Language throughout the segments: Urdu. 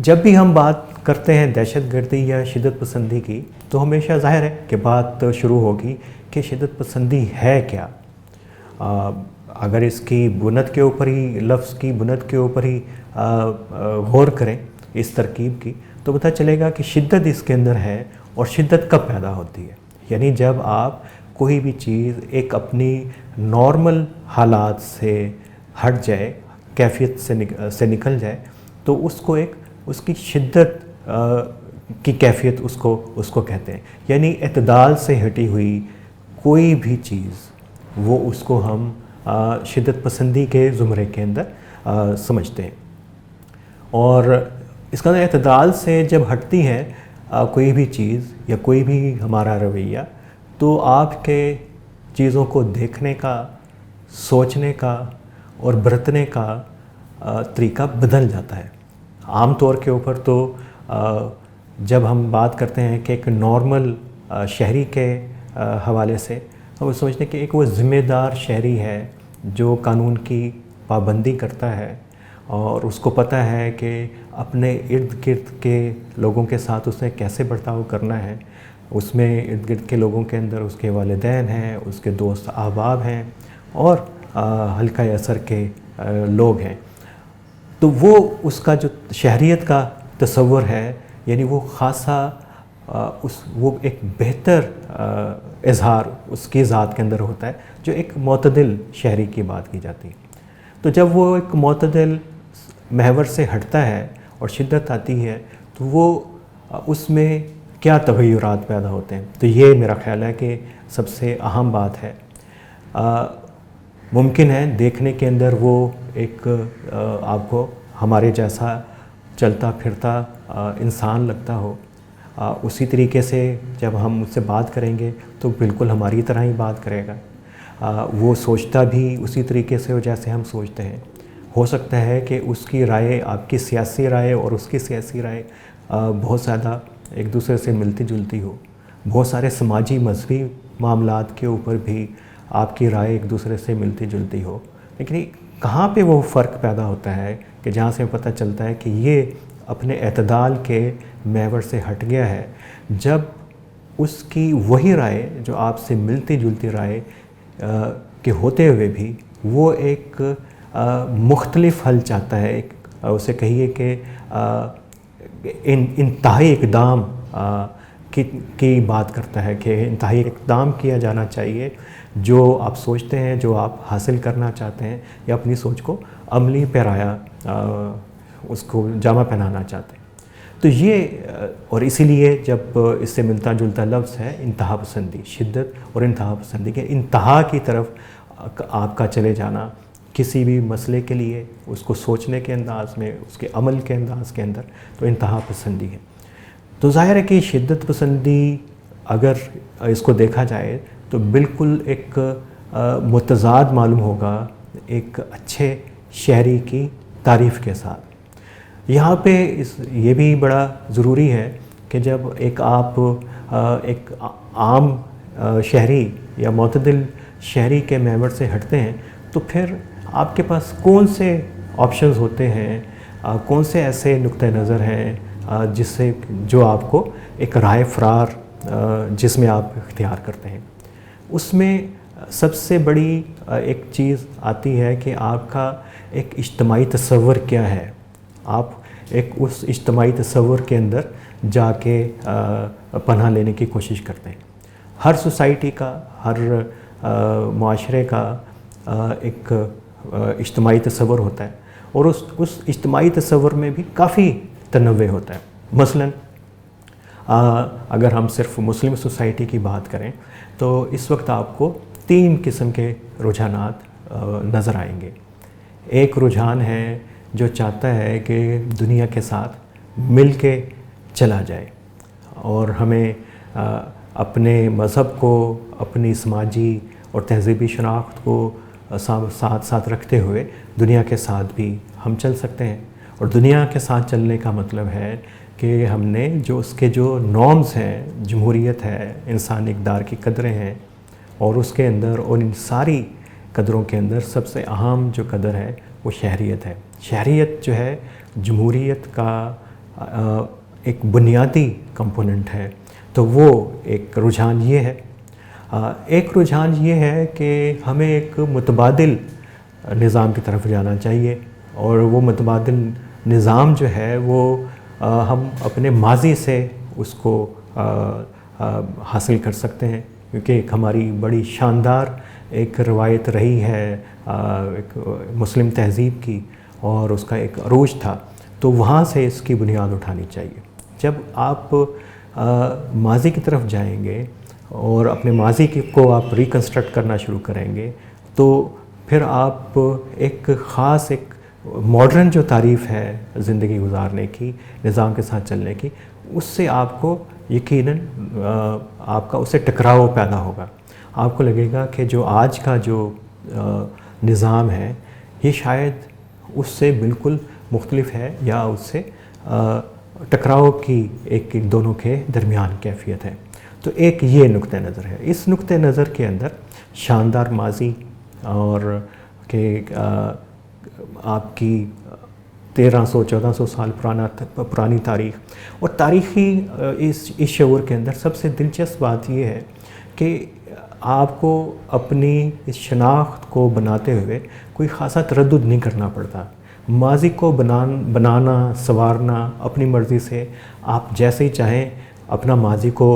جب بھی ہم بات کرتے ہیں دہشت گردی یا شدت پسندی کی تو ہمیشہ ظاہر ہے کہ بات شروع ہوگی کہ شدت پسندی ہے کیا. اگر اس کی بنیاد کے اوپر ہی لفظ کی بنیاد کے اوپر ہی غور کریں اس ترکیب کی تو پتہ چلے گا کہ شدت اس کے اندر ہے اور شدت کب پیدا ہوتی ہے. یعنی جب آپ کوئی بھی چیز ایک اپنی نارمل حالات سے ہٹ جائے، کیفیت سے نکل جائے تو اس کی شدت کی کیفیت اس کو کہتے ہیں. یعنی اعتدال سے ہٹی ہوئی کوئی بھی چیز وہ اس کو ہم شدت پسندی کے زمرے کے اندر سمجھتے ہیں. اور اس کا اعتدال سے جب ہٹتی ہے کوئی بھی چیز یا کوئی بھی ہمارا رویہ تو آپ کے چیزوں کو دیکھنے کا، سوچنے کا اور برتنے کا طریقہ بدل جاتا ہے. عام طور کے اوپر تو جب ہم بات کرتے ہیں کہ ایک نارمل شہری کے حوالے سے ہم سمجھتے ہیں کہ ایک وہ ذمہ دار شہری ہے جو قانون کی پابندی کرتا ہے اور اس کو پتہ ہے کہ اپنے ارد گرد کے لوگوں کے ساتھ اس نے کیسے برتاؤ کرنا ہے. اس میں ارد گرد کے لوگوں کے اندر اس کے والدین ہیں، اس کے دوست احباب ہیں اور حلقہ اثر کے لوگ ہیں. تو وہ اس کا جو شہریت کا تصور ہے یعنی وہ خاصا وہ ایک بہتر اظہار اس کی ذات کے اندر ہوتا ہے جو ایک معتدل شہری کی بات کی جاتی ہے. تو جب وہ ایک معتدل محور سے ہٹتا ہے اور شدت آتی ہے تو وہ اس میں کیا تغیرات پیدا ہوتے ہیں. تو یہ میرا خیال ہے کہ سب سے اہم بات ہے. ممکن ہے دیکھنے کے اندر وہ ایک آپ کو ہمارے جیسا چلتا پھرتا انسان لگتا ہو، اسی طریقے سے جب ہم اس سے بات کریں گے تو بالکل ہماری طرح ہی بات کرے گا. وہ سوچتا بھی اسی طریقے سے ہو جیسے ہم سوچتے ہیں. ہو سکتا ہے کہ اس کی رائے، آپ کی سیاسی رائے اور اس کی سیاسی رائے بہت زیادہ ایک دوسرے سے ملتی جلتی ہو. بہت سارے سماجی مذہبی معاملات کے اوپر بھی آپ کی رائے ایک دوسرے سے ملتی جلتی ہو. لیکن کہاں پہ وہ فرق پیدا ہوتا ہے کہ جہاں سے پتہ چلتا ہے کہ یہ اپنے اعتدال کے محور سے ہٹ گیا ہے جب اس کی وہی رائے جو آپ سے ملتی جلتی رائے کے ہوتے ہوئے بھی وہ ایک مختلف حل چاہتا ہے. اسے کہیے کہ انتہائی اقدام کی بات کرتا ہے کہ انتہائی اقدام کیا جانا چاہیے جو آپ سوچتے ہیں، جو آپ حاصل کرنا چاہتے ہیں یا اپنی سوچ کو عملی پیرایا اس کو جامہ پہنانا چاہتے ہیں. تو یہ اور اسی لیے جب اس سے ملتا جلتا لفظ ہے انتہا پسندی، شدت اور انتہا پسندی کے انتہا کی طرف آپ کا چلے جانا کسی بھی مسئلے کے لیے، اس کو سوچنے کے انداز میں، اس کے عمل کے انداز کے اندر تو انتہا پسندی ہے. تو ظاہر ہے کہ شدت پسندی اگر اس کو دیکھا جائے تو بالکل ایک متضاد معلوم ہوگا ایک اچھے شہری کی تعریف کے ساتھ. یہاں پہ یہ بھی بڑا ضروری ہے کہ جب آپ ایک عام شہری یا معتدل شہری کے محور سے ہٹتے ہیں تو پھر آپ کے پاس کون سے آپشنز ہوتے ہیں، کون سے ایسے نقطہ نظر ہیں جو آپ کو ایک رائے فرار جس میں آپ اختیار کرتے ہیں. اس میں سب سے بڑی ایک چیز آتی ہے کہ آپ کا ایک اجتماعی تصور کیا ہے. آپ ایک اس اجتماعی تصور کے اندر جا کے پناہ لینے کی کوشش کرتے ہیں. ہر سوسائٹی کا، ہر معاشرے کا ایک اجتماعی تصور ہوتا ہے اور اس اجتماعی تصور میں بھی کافی تنوع ہوتا ہے. مثلاً اگر ہم صرف مسلم سوسائٹی کی بات کریں تو اس وقت آپ کو 3 قسم کے رجحانات نظر آئیں گے. ایک رجحان ہے جو چاہتا ہے کہ دنیا کے ساتھ مل کے چلا جائے اور ہمیں اپنے مذہب کو، اپنی سماجی اور تہذیبی شناخت کو ساتھ رکھتے ہوئے دنیا کے ساتھ بھی ہم چل سکتے ہیں. اور دنیا کے ساتھ چلنے کا مطلب ہے کہ ہم نے جو اس کے جو نارمز ہیں، جمہوریت ہے، انسانی اقدار کی قدریں ہیں اور اس کے اندر اور ان ساری قدروں کے اندر سب سے اہم جو قدر ہے وہ شہریت ہے. شہریت جو ہے جمہوریت کا ایک بنیادی کمپوننٹ ہے، تو وہ ایک رجحان یہ ہے۔ ایک رجحان یہ ہے کہ ہمیں ایک متبادل نظام کی طرف جانا چاہیے، اور وہ متبادل نظام جو ہے وہ ہم اپنے ماضی سے اس کو حاصل کر سکتے ہیں، کیونکہ ایک ہماری بڑی شاندار ایک روایت رہی ہے ایک مسلم تہذیب کی، اور اس کا ایک عروج تھا، تو وہاں سے اس کی بنیاد اٹھانی چاہیے۔ جب آپ ماضی کی طرف جائیں گے اور اپنے ماضی کو آپ ریکنسٹرکٹ کرنا شروع کریں گے، تو پھر آپ ایک خاص ایک ماڈرن جو تعریف ہے زندگی گزارنے کی، نظام کے ساتھ چلنے کی، اس سے آپ کو یقیناً آپ کا اس سے ٹکراؤ پیدا ہوگا۔ آپ کو لگے گا کہ جو آج کا جو نظام ہے یہ شاید اس سے بالکل مختلف ہے، یا اس سے ٹکراؤ کی ایک دونوں کے درمیان کیفیت ہے۔ تو ایک یہ نقطہ نظر ہے۔ اس نقطہ نظر کے اندر شاندار ماضی اور کہ آپ کی 1300-1400 سال پرانی تاریخ، اور تاریخی اس شعور کے اندر سب سے دلچسپ بات یہ ہے کہ آپ کو اپنی اس شناخت کو بناتے ہوئے کوئی خاصا تردد نہیں کرنا پڑتا۔ ماضی کو بنانا سنوارنا اپنی مرضی سے آپ جیسے ہی چاہیں اپنا ماضی کو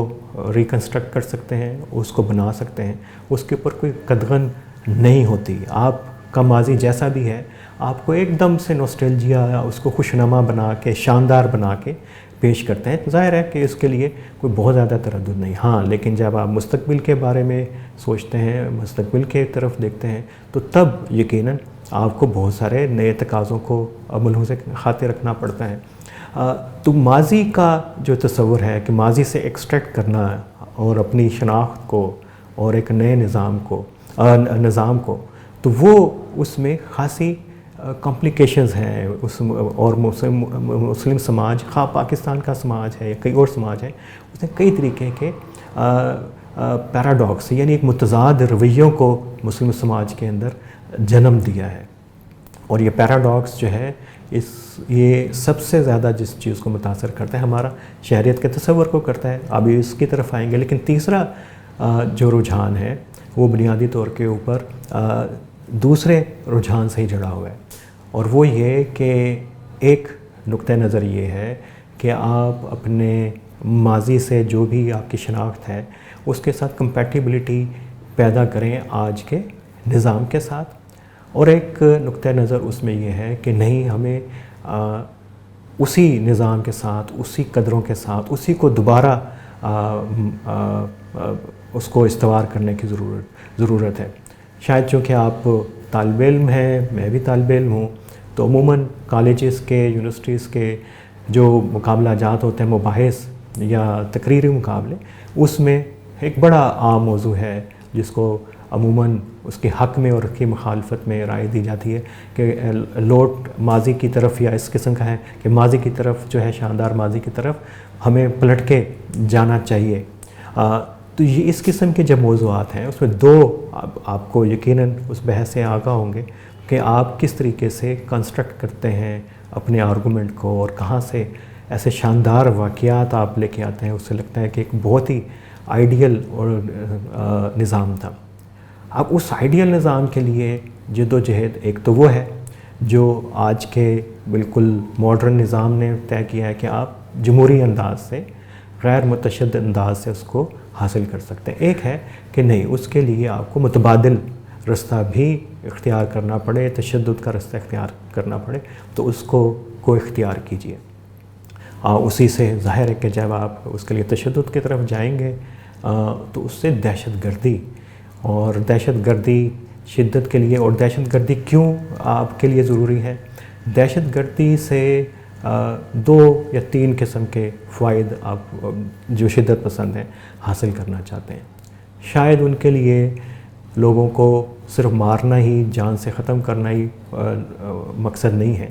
ریکنسٹرکٹ کر سکتے ہیں، اس کو بنا سکتے ہیں، اس کے اوپر کوئی قدغن نہیں ہوتی۔ آپ کا ماضی جیسا بھی ہے، آپ کو ایک دم سے نوسٹیلجیا اس کو خوشنما بنا کے شاندار بنا کے پیش کرتے ہیں۔ ظاہر ہے کہ اس کے لیے کوئی بہت زیادہ تردد نہیں۔ ہاں، لیکن جب آپ مستقبل کے بارے میں سوچتے ہیں، مستقبل کے طرف دیکھتے ہیں، تو تب یقیناً آپ کو بہت سارے نئے تقاضوں کو ملحوظ خاطر رکھنا پڑتا ہے۔ تو ماضی کا جو تصور ہے کہ ماضی سے ایکسٹریکٹ کرنا اور اپنی شناخت کو اور ایک نئے نظام کو تو وہ اس میں خاصی کمپلیکیشنز ہیں۔ اور مسلم سماج، خواہ پاکستان کا سماج ہے یا کئی اور سماج ہے، اس نے کئی طریقے کے پیراڈاکس یعنی ایک متضاد رویوں کو مسلم سماج کے اندر جنم دیا ہے۔ اور یہ پیراڈاکس جو ہے یہ سب سے زیادہ جس چیز کو متاثر کرتا ہے ہمارا شہریت کے تصور کو کرتا ہے۔ ابھی اس کی طرف آئیں گے، لیکن تیسرا جو رجحان ہے وہ بنیادی طور کے اوپر دوسرے رجحان سے ہی جڑا ہوا ہے، اور وہ یہ کہ ایک نقطہ نظر یہ ہے کہ آپ اپنے ماضی سے جو بھی آپ کی شناخت ہے اس کے ساتھ کمپیٹیبلٹی پیدا کریں آج کے نظام کے ساتھ۔ اور ایک نقطہ نظر اس میں یہ ہے کہ نہیں، ہمیں اسی نظام کے ساتھ، اسی قدروں کے ساتھ، اسی کو دوبارہ اس کو استوار کرنے کی ضرورت ہے۔ شاید چونکہ آپ طالب علم ہیں، میں بھی طالب علم ہوں، تو عموماً کالجز کے، یونیورسٹیز کے جو مقابلہ جات ہوتے ہیں، مباحث یا تقریری مقابلے، اس میں ایک بڑا عام موضوع ہے جس کو عموماً اس کے حق میں اور اس کی مخالفت میں رائے دی جاتی ہے کہ لوٹ ماضی کی طرف یا اس قسم کا ہے کہ ماضی کی طرف جو ہے، شاندار ماضی کی طرف ہمیں پلٹ کے جانا چاہیے۔ تو یہ اس قسم کے جب موضوعات ہیں، اس میں دو آپ کو یقیناً اس بحث سے آگاہ ہوں گے کہ آپ کس طریقے سے کنسٹرکٹ کرتے ہیں اپنے آرگومنٹ کو، اور کہاں سے ایسے شاندار واقعات آپ لے کے آتے ہیں۔ اس سے لگتا ہے کہ ایک بہت ہی آئیڈیل اور نظام تھا۔ اب اس آئیڈیل نظام کے لیے جد و جہد ایک تو وہ ہے جو آج کے بالکل ماڈرن نظام نے طے کیا ہے کہ آپ جمہوری انداز سے، غیر متشدد انداز سے اس کو حاصل کر سکتے ہیں۔ ایک ہے کہ نہیں، اس کے لیے آپ کو متبادل رستہ بھی اختیار کرنا پڑے، تشدد کا رستہ اختیار کرنا پڑے، تو اس کو اختیار کیجیے۔ اسی سے ظاہر ہے کہ جب آپ اس کے لیے تشدد کی طرف جائیں گے تو اس سے دہشت گردی، اور دہشت گردی شدت کے لیے، اور دہشت گردی کیوں آپ کے لیے ضروری ہے؟ دہشت گردی سے 2 یا 3 قسم کے فوائد آپ جو شدت پسند ہیں حاصل کرنا چاہتے ہیں۔ شاید ان کے لیے لوگوں کو صرف مارنا ہی، جان سے ختم کرنا ہی مقصد نہیں ہے۔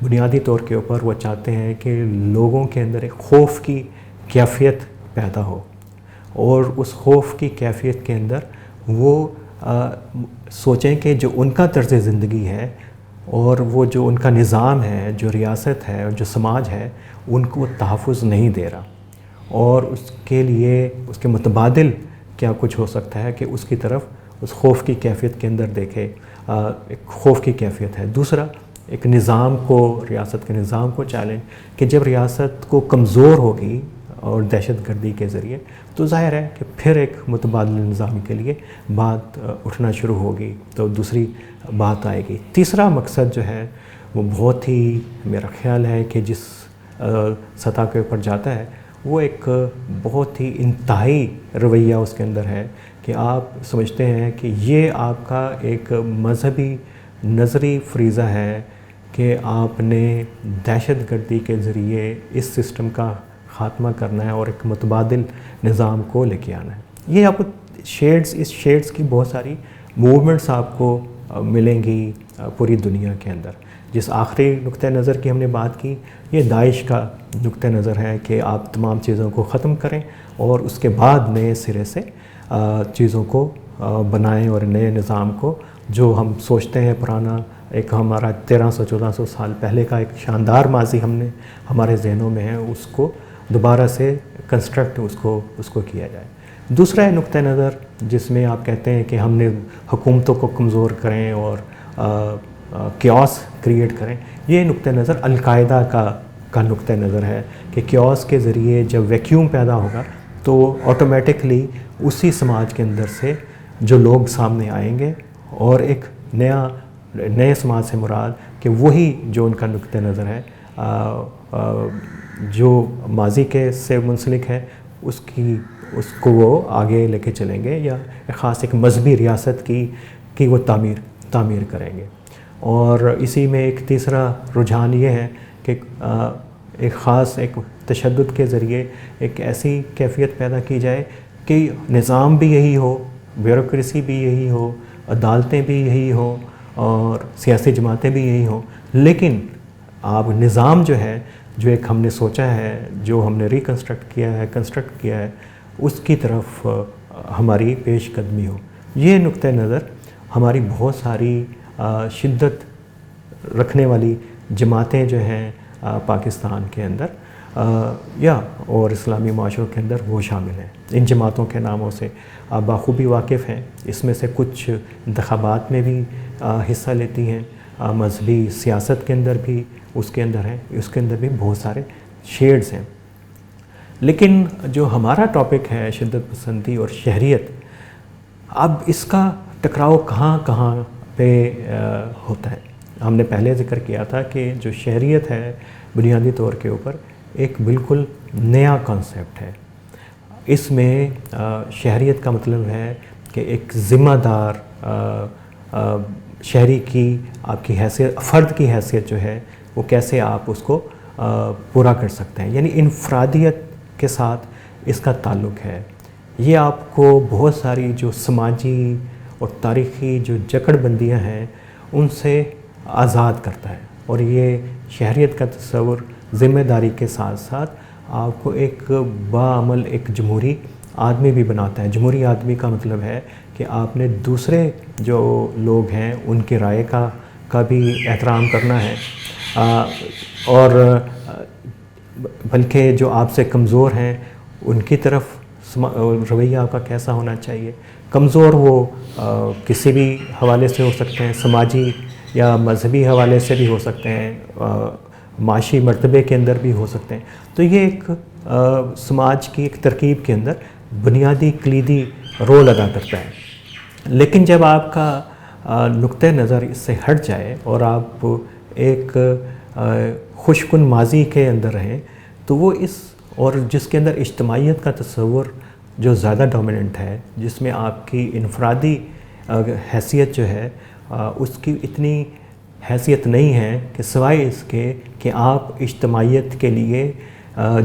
بنیادی طور کے اوپر وہ چاہتے ہیں کہ لوگوں کے اندر ایک خوف کی کیفیت پیدا ہو، اور اس خوف کی کیفیت کے اندر وہ سوچیں کہ جو ان کا طرز زندگی ہے اور وہ جو ان کا نظام ہے، جو ریاست ہے اور جو سماج ہے، ان کو تحفظ نہیں دے رہا، اور اس کے لیے اس کے متبادل کیا کچھ ہو سکتا ہے کہ اس کی طرف اس خوف کی کیفیت کے اندر دیکھے، ایک خوف کی کیفیت ہے۔ دوسرا، ایک نظام کو، ریاست کے نظام کو چیلنج، کہ جب ریاست کو کمزور ہوگی اور دہشت گردی کے ذریعے، تو ظاہر ہے کہ پھر ایک متبادل نظام کے لیے بات اٹھنا شروع ہوگی، تو دوسری بات آئے گی۔ تیسرا مقصد جو ہے وہ بہت ہی میرا خیال ہے کہ جس سطح کے اوپر جاتا ہے، وہ ایک بہت ہی انتہائی رویہ اس کے اندر ہے کہ آپ سمجھتے ہیں کہ یہ آپ کا ایک مذہبی نظری فریضہ ہے کہ آپ نے دہشت گردی کے ذریعے اس سسٹم کا خاتمہ کرنا ہے اور ایک متبادل نظام کو لے کے آنا ہے۔ یہ آپ کو اس شیڈز کی بہت ساری موومنٹس آپ کو ملیں گی پوری دنیا کے اندر۔ جس آخری نقطہ نظر کی ہم نے بات کی، یہ داعش کا نقطہ نظر ہے کہ آپ تمام چیزوں کو ختم کریں اور اس کے بعد نئے سرے سے چیزوں کو بنائیں، اور نئے نظام کو، جو ہم سوچتے ہیں پرانا ایک ہمارا 1300-1400 سال پہلے کا ایک شاندار ماضی ہم نے ہمارے ذہنوں میں ہے، اس کو دوبارہ سے کنسٹرکٹ اس کو کیا جائے۔ دوسرا نقطہ نظر جس میں آپ کہتے ہیں کہ ہم نے حکومتوں کو کمزور کریں اور کیوس کریٹ کریں، یہ نقطہ نظر القاعدہ کا نقطہ نظر ہے کہ کیوس کے ذریعے جب ویکیوم پیدا ہوگا تو آٹومیٹکلی اسی سماج کے اندر سے جو لوگ سامنے آئیں گے، اور ایک نئے سماج سے مراد کہ وہی جو ان کا نقطہ نظر ہے جو ماضی کے سے منسلک ہے، اس کو وہ آگے لے کے چلیں گے، یا خاص ایک مذہبی ریاست کی وہ تعمیر کریں گے۔ اور اسی میں ایک تیسرا رجحان یہ ہے کہ ایک خاص ایک تشدد کے ذریعے ایک ایسی کیفیت پیدا کی جائے کہ نظام بھی یہی ہو، بیوروکریسی بھی یہی ہو، عدالتیں بھی یہی ہوں، اور سیاسی جماعتیں بھی یہی ہوں، لیکن آپ نظام جو ہے، جو ایک ہم نے سوچا ہے، جو ہم نے کنسٹرکٹ کیا ہے، اس کی طرف ہماری پیش قدمی ہو۔ یہ نقطہ نظر ہماری بہت ساری شدت رکھنے والی جماعتیں جو ہیں پاکستان کے اندر اور اسلامی معاشروں کے اندر وہ شامل ہیں۔ ان جماعتوں کے ناموں سے آپ بخوبی واقف ہیں، اس میں سے کچھ انتخابات میں بھی حصہ لیتی ہیں، مذہبی سیاست کے اندر بھی اس کے اندر بھی بہت سارے شیڈز ہیں۔ لیکن جو ہمارا ٹاپک ہے شدت پسندی اور شہریت، اب اس کا ٹکراؤ کہاں پہ ہوتا ہے؟ ہم نے پہلے ذکر کیا تھا کہ جو شہریت ہے بنیادی طور کے اوپر ایک بالکل نیا کانسیپٹ ہے۔ اس میں شہریت کا مطلب ہے کہ ایک ذمہ دار شہری کی آپ کی حیثیت، فرد کی حیثیت جو ہے وہ کیسے آپ اس کو پورا کر سکتے ہیں، یعنی انفرادیت کے ساتھ اس کا تعلق ہے۔ یہ آپ کو بہت ساری جو سماجی اور تاریخی جو جکڑ بندیاں ہیں ان سے آزاد کرتا ہے، اور یہ شہریت کا تصور ذمہ داری کے ساتھ ساتھ آپ کو ایک باعمل ایک جمہوری آدمی بھی بناتا ہے۔ جمہوری آدمی کا مطلب ہے کہ آپ نے دوسرے جو لوگ ہیں ان کی رائے کا بھی احترام کرنا ہے، اور بلکہ جو آپ سے کمزور ہیں ان کی طرف رویہ آپ کا کیسا ہونا چاہیے۔ کمزور وہ کسی بھی حوالے سے ہو سکتے ہیں، سماجی یا مذہبی حوالے سے بھی ہو سکتے ہیں، معاشی مرتبے کے اندر بھی ہو سکتے ہیں۔ تو یہ ایک سماج کی ایک ترکیب کے اندر بنیادی کلیدی رول ادا کرتا ہے۔ لیکن جب آپ کا نقطہ نظر اس سے ہٹ جائے اور آپ ایک خوشکن ماضی کے اندر رہیں، تو وہ اور جس کے اندر اجتماعیت کا تصور جو زیادہ ڈومیننٹ ہے، جس میں آپ کی انفرادی حیثیت جو ہے اس کی اتنی حیثیت نہیں ہے کہ سوائے اس کے کہ آپ اجتماعیت کے لیے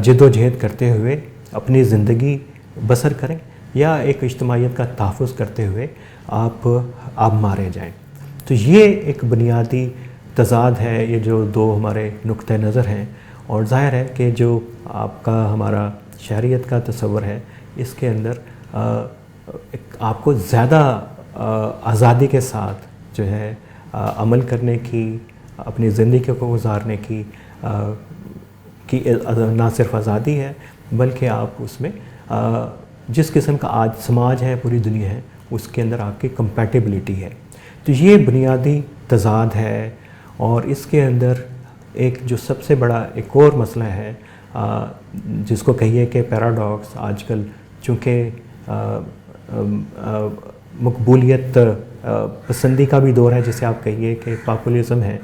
جد و جہد کرتے ہوئے اپنی زندگی بسر کریں، یا ایک اجتماعیت کا تحفظ کرتے ہوئے آپ مارے جائیں۔ تو یہ ایک بنیادی تضاد ہے، یہ جو دو ہمارے نقطہ نظر ہیں، اور ظاہر ہے کہ جو آپ کا ہمارا شہریت کا تصور ہے اس کے اندر آپ کو زیادہ آزادی کے ساتھ جو ہے عمل کرنے کی اپنی زندگی کو گزارنے کی نہ صرف آزادی ہے بلکہ آپ اس میں جس قسم کا آج سماج ہے پوری دنیا ہے اس کے اندر آپ کی کمپیٹیبلٹی ہے. تو یہ بنیادی تضاد ہے. اور اس کے اندر ایک جو سب سے بڑا ایک اور مسئلہ ہے جس کو کہیے کہ پیراڈاکس، آج کل چونکہ مقبولیت پسندی کا بھی دور ہے، جسے آپ کہیے کہ پاپولزم ہے،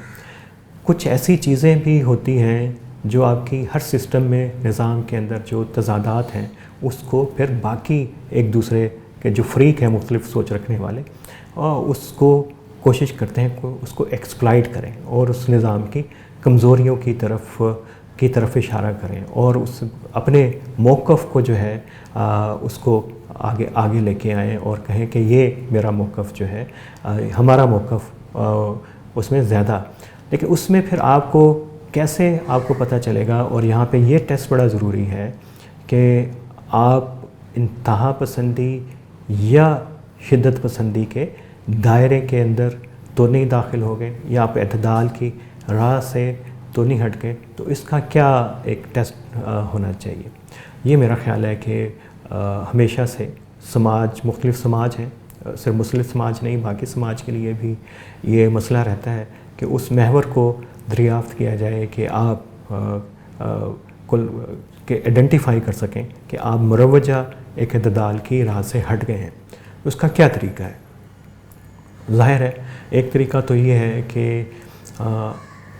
کچھ ایسی چیزیں بھی ہوتی ہیں جو آپ کی ہر سسٹم میں نظام کے اندر جو تضادات ہیں اس کو پھر باقی ایک دوسرے کے جو فریق ہیں مختلف سوچ رکھنے والے اس کو کوشش کرتے ہیں اس کو ایکسپلائٹ کریں اور اس نظام کی کمزوریوں کی طرف اشارہ کریں اور اس اپنے موقف کو جو ہے اس کو آگے لے کے آئیں اور کہیں کہ یہ میرا موقف جو ہے، ہمارا موقف اس میں زیادہ. لیکن اس میں پھر آپ کو کیسے آپ کو پتہ چلے گا، اور یہاں پہ یہ ٹیسٹ بڑا ضروری ہے کہ آپ انتہا پسندی یا شدت پسندی کے دائرے کے اندر تو نہیں داخل ہو گئے یا آپ اعتدال کی راہ سے تو نہیں ہٹ گئے. تو اس کا کیا ایک ٹیسٹ ہونا چاہیے؟ یہ میرا خیال ہے کہ ہمیشہ سے مختلف سماج ہیں، صرف مسلم سماج نہیں، باقی سماج کے لیے بھی یہ مسئلہ رہتا ہے کہ اس محور کو دریافت کیا جائے کہ آپ آئیڈینٹیفائی کر سکیں کہ آپ مروجہ ایک اعتدال کی راہ سے ہٹ گئے ہیں. اس کا کیا طریقہ ہے؟ ظاہر ہے ایک طریقہ تو یہ ہے کہ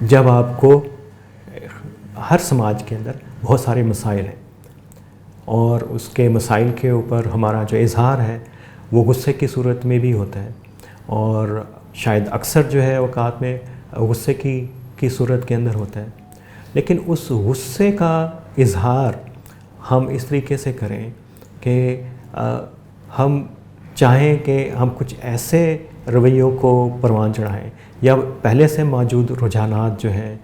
جب آپ کو ہر سماج کے اندر بہت سارے مسائل ہیں اور اس کے مسائل کے اوپر ہمارا جو اظہار ہے وہ غصے کی صورت میں بھی ہوتا ہے، اور شاید اکثر جو ہے اوقات میں غصے کی صورت کے اندر ہوتا ہے. لیکن اس غصے کا اظہار ہم اس طریقے سے کریں کہ ہم چاہیں کہ ہم کچھ ایسے رویوں کو پروان چڑھائیں یا پہلے سے موجود رجحانات جو ہیں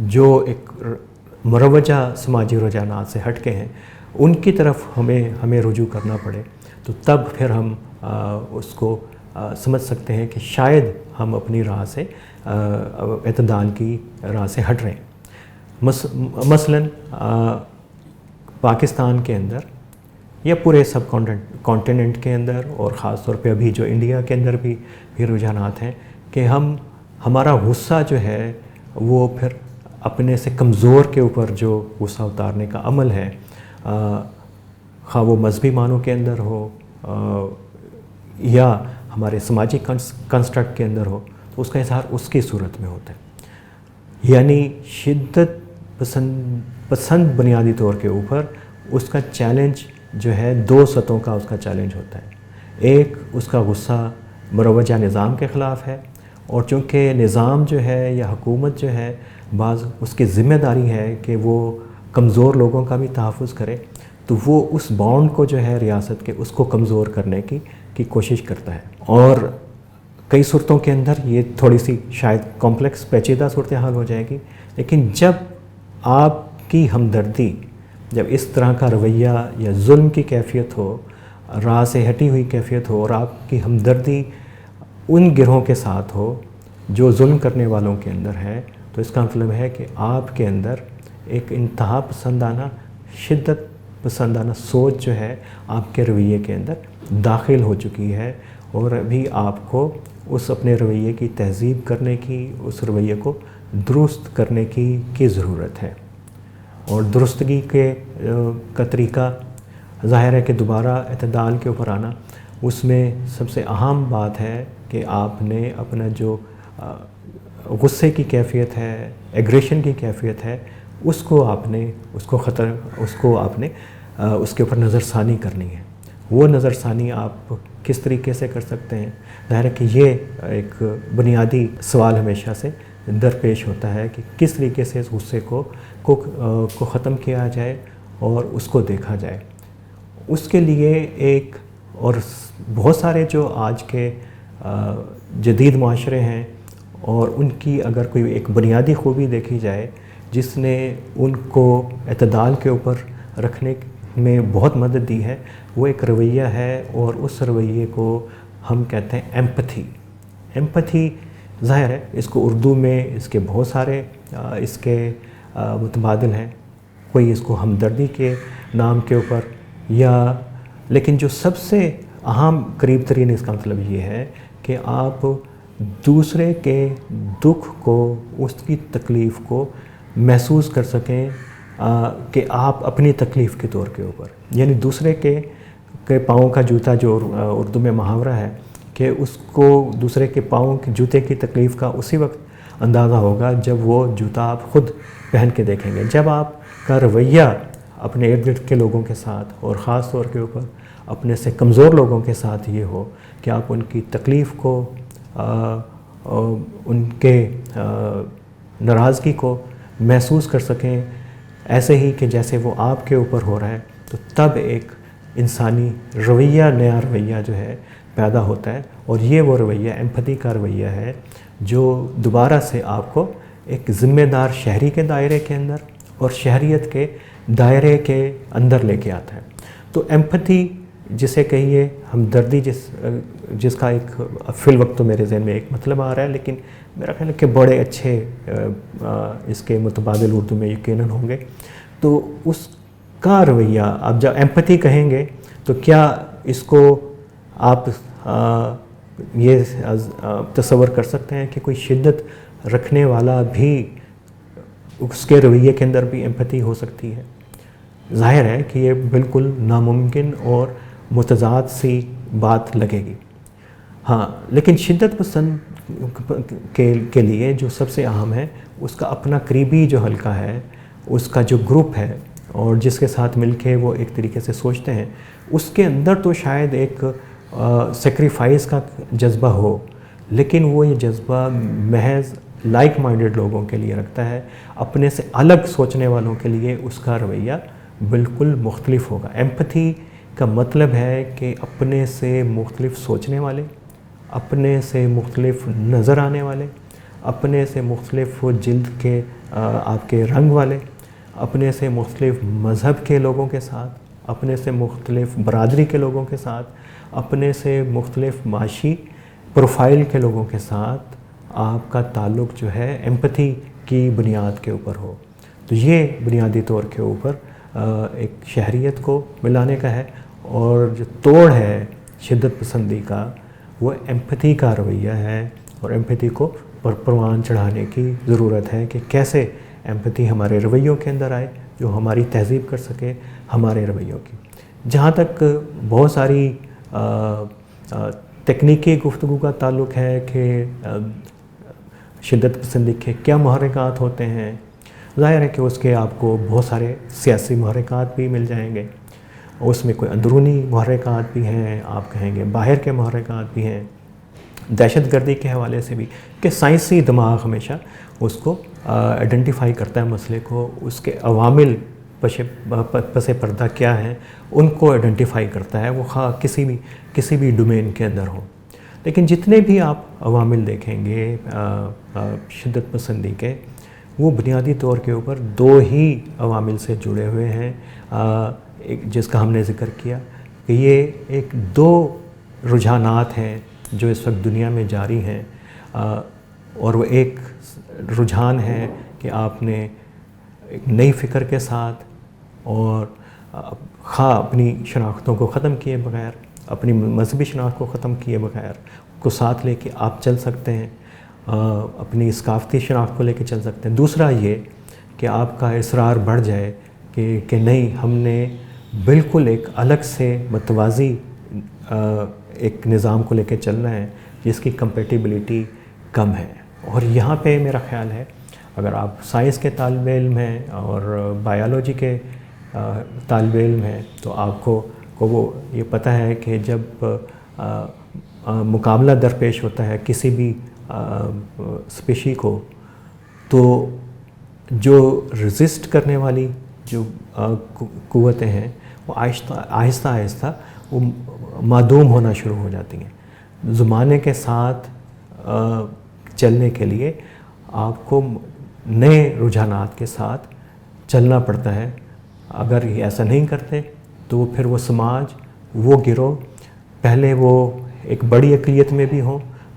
جو ایک مروجہ سماجی رجحانات سے ہٹ کے ہیں ان کی طرف ہمیں رجوع کرنا پڑے، تو تب پھر ہم اس کو سمجھ سکتے ہیں کہ شاید ہم اپنی راہ سے اعتدال کی راہ سے ہٹ رہے ہیں. مثلاً پاکستان کے اندر یا پورے سب کانٹیننٹ کے اندر اور خاص طور پہ ابھی جو انڈیا کے اندر بھی رجحانات ہیں کہ ہمارا غصہ جو ہے وہ پھر اپنے سے کمزور کے اوپر جو غصہ اتارنے کا عمل ہے، خواہ وہ مذہبی معنوں کے اندر ہو یا ہمارے سماجی کنسٹرکٹ کے اندر ہو، تو اس کا اظہار اس کی صورت میں ہوتا ہے. یعنی شدت پسند بنیادی طور کے اوپر اس کا چیلنج جو ہے دو سطحوں کا اس کا چیلنج ہوتا ہے. ایک اس کا غصہ مروجہ نظام کے خلاف ہے، اور چونکہ نظام جو ہے یا حکومت جو ہے بعض اس کی ذمہ داری ہے کہ وہ کمزور لوگوں کا بھی تحفظ کرے، تو وہ اس بانڈ کو جو ہے ریاست کے اس کو کمزور کرنے کی کوشش کرتا ہے. اور کئی صورتوں کے اندر یہ تھوڑی سی شاید کمپلیکس پیچیدہ صورتحال ہو جائے گی، لیکن جب آپ کی ہمدردی، جب اس طرح کا رویہ یا ظلم کی کیفیت ہو، راہ سے ہٹی ہوئی کیفیت ہو، اور آپ کی ہمدردی ان گروہوں کے ساتھ ہو جو ظلم کرنے والوں کے اندر ہے، تو اس کا مطلب ہے کہ آپ کے اندر ایک انتہا پسندانہ، شدت پسندانہ سوچ جو ہے آپ کے رویے کے اندر داخل ہو چکی ہے، اور ابھی آپ کو اس اپنے رویے کی تہذیب کرنے کی، اس رویے کو درست کرنے کی ضرورت ہے. اور درستگی کا طریقہ ظاہر ہے کہ دوبارہ اعتدال کے اوپر آنا، اس میں سب سے اہم بات ہے کہ آپ نے اپنا جو غصے کی کیفیت ہے، ایگریشن کی کیفیت ہے، اس کو آپ نے اس کے اوپر نظر ثانی کرنی ہے. وہ نظر ثانی آپ کس طریقے سے کر سکتے ہیں؟ ظاہر ہے کہ یہ ایک بنیادی سوال ہمیشہ سے درپیش ہوتا ہے کہ کس طریقے سے اس غصے کو ختم کیا جائے اور اس کو دیکھا جائے. اس کے لیے ایک اور بہت سارے جو آج کے جدید معاشرے ہیں، اور ان کی اگر کوئی ایک بنیادی خوبی دیکھی جائے جس نے ان کو اعتدال کے اوپر رکھنے میں بہت مدد دی ہے، وہ ایک رویہ ہے، اور اس رویے کو ہم کہتے ہیں ایمپتھی. ایمپتھی ظاہر ہے اس کو اردو میں اس کے بہت سارے اس کے متبادل ہیں، کوئی اس کو ہمدردی کے نام کے اوپر یا، لیکن جو سب سے اہم قریب ترین اس کا مطلب یہ ہے کہ آپ دوسرے کے دکھ کو، اس کی تکلیف کو محسوس کر سکیں کہ آپ اپنی تکلیف کے طور کے اوپر، یعنی دوسرے کے پاؤں کا جوتا جو اردو میں محاورہ ہے کہ اس کو دوسرے کے پاؤں کے جوتے کی تکلیف کا اسی وقت اندازہ ہوگا جب وہ جوتا آپ خود پہن کے دیکھیں گے۔ جب آپ کا رویہ اپنے ارد گرد کے لوگوں کے ساتھ اور خاص طور کے اوپر اپنے سے کمزور لوگوں کے ساتھ یہ ہو کہ آپ ان کی تکلیف کو، ان کے ناراضگی کو محسوس کر سکیں ایسے ہی کہ جیسے وہ آپ کے اوپر ہو رہا ہے، تو تب ایک انسانی رویہ، نیا رویہ جو ہے پیدا ہوتا ہے، اور یہ وہ رویہ ایمپتھی کا رویہ ہے جو دوبارہ سے آپ کو ایک ذمہ دار شہری کے دائرے کے اندر اور شہریت کے دائرے کے اندر لے کے آتا ہے۔ تو ایمپتھی جسے کہیے ہمدردی، جس کا ایک فی الوقت تو میرے ذہن میں ایک مطلب آ رہا ہے، لیکن میرا خیال ہے کہ بڑے اچھے اس کے متبادل اردو میں یقیناً ہوں گے۔ تو اس کا رویہ، آپ جب ایمپتھی کہیں گے تو کیا اس کو آپ یہ تصور کر سکتے ہیں کہ کوئی شدت رکھنے والا بھی، اس کے رویے کے اندر بھی ایمپتھی ہو سکتی ہے؟ ظاہر ہے کہ یہ بالکل ناممکن اور متضاد سی بات لگے گی۔ ہاں، لیکن شدت پسند کے لیے جو سب سے اہم ہے، اس کا اپنا قریبی جو حلقہ ہے، اس کا جو گروپ ہے اور جس کے ساتھ مل کے وہ ایک طریقے سے سوچتے ہیں، اس کے اندر تو شاید ایک سیکریفائس کا جذبہ ہو، لیکن وہ یہ جذبہ محض لائک مائنڈڈ لوگوں کے لیے رکھتا ہے۔ اپنے سے الگ سوچنے والوں کے لیے اس کا رویہ بالکل مختلف ہوگا۔ ایمپتھی کا مطلب ہے کہ اپنے سے مختلف سوچنے والے، اپنے سے مختلف نظر آنے والے، اپنے سے مختلف جلد کے آپ کے رنگ والے، اپنے سے مختلف مذہب کے لوگوں کے ساتھ، اپنے سے مختلف برادری کے لوگوں کے ساتھ، اپنے سے مختلف معاشی پروفائل کے لوگوں کے ساتھ آپ کا تعلق جو ہے ایمپتھی کی بنیاد کے اوپر ہو۔ تو یہ بنیادی طور کے اوپر ایک شہریت کو ملانے کا ہے، اور جو توڑ ہے شدت پسندی کا وہ ایمپتھی کا رویہ ہے، اور ایمپتھی کو پروان چڑھانے کی ضرورت ہے کہ کیسے ایمپتھی ہمارے رویوں کے اندر آئے جو ہماری تہذیب کر سکے ہمارے رویوں کی۔ جہاں تک بہت ساری تکنیکی گفتگو کا تعلق ہے کہ شدت پسندی کے کیا محرکات ہوتے ہیں، ظاہر ہے کہ اس کے آپ کو بہت سارے سیاسی محرکات بھی مل جائیں گے، اس میں کوئی اندرونی محرکات بھی ہیں، آپ کہیں گے باہر کے محرکات بھی ہیں، دہشت گردی کے حوالے سے بھی، کہ سائنسی دماغ ہمیشہ اس کو آئیڈینٹیفائی کرتا ہے مسئلے کو، اس کے عوامل پس پردہ کیا ہیں ان کو آئیڈینٹیفائی کرتا ہے، وہ خواہ کسی بھی ڈومین کے اندر ہو۔ لیکن جتنے بھی آپ عوامل دیکھیں گے شدت پسندی کے، وہ بنیادی طور کے اوپر دو ہی عوامل سے جڑے ہوئے ہیں، جس کا ہم نے ذکر کیا کہ یہ ایک دو رجحانات ہیں جو اس وقت دنیا میں جاری ہیں، اور وہ ایک رجحان ہے کہ آپ نے ایک نئی فکر کے ساتھ اور خواہ اپنی شناختوں کو ختم کیے بغیر، اپنی مذہبی شناخت کو ختم کیے بغیر کو ساتھ لے کے آپ چل سکتے ہیں، اپنی ثقافتی شناخت کو لے کے چل سکتے ہیں۔ دوسرا یہ کہ آپ کا اصرار بڑھ جائے کہ نہیں، ہم نے بالکل ایک الگ سے متوازی ایک نظام کو لے کے چلنا ہے جس کی کمپیٹیبلٹی کم ہے۔ اور یہاں پہ میرا خیال ہے اگر آپ سائنس کے طالب علم ہیں اور بائیولوجی کے طالب علم ہیں تو آپ کو وہ یہ پتہ ہے کہ جب مقابلہ درپیش ہوتا ہے کسی بھی اسپیشی کو، تو جو رزسٹ کرنے والی جو قوتیں ہیں وہ آہستہ آہستہ وہ معدوم ہونا شروع ہو جاتی ہیں۔ زمانے کے ساتھ چلنے کے لیے آپ کو نئے رجحانات کے ساتھ چلنا پڑتا ہے۔ اگر یہ ایسا نہیں کرتے تو پھر وہ سماج، وہ گروہ، پہلے وہ ایک بڑی اقلیت میں بھی ہوں،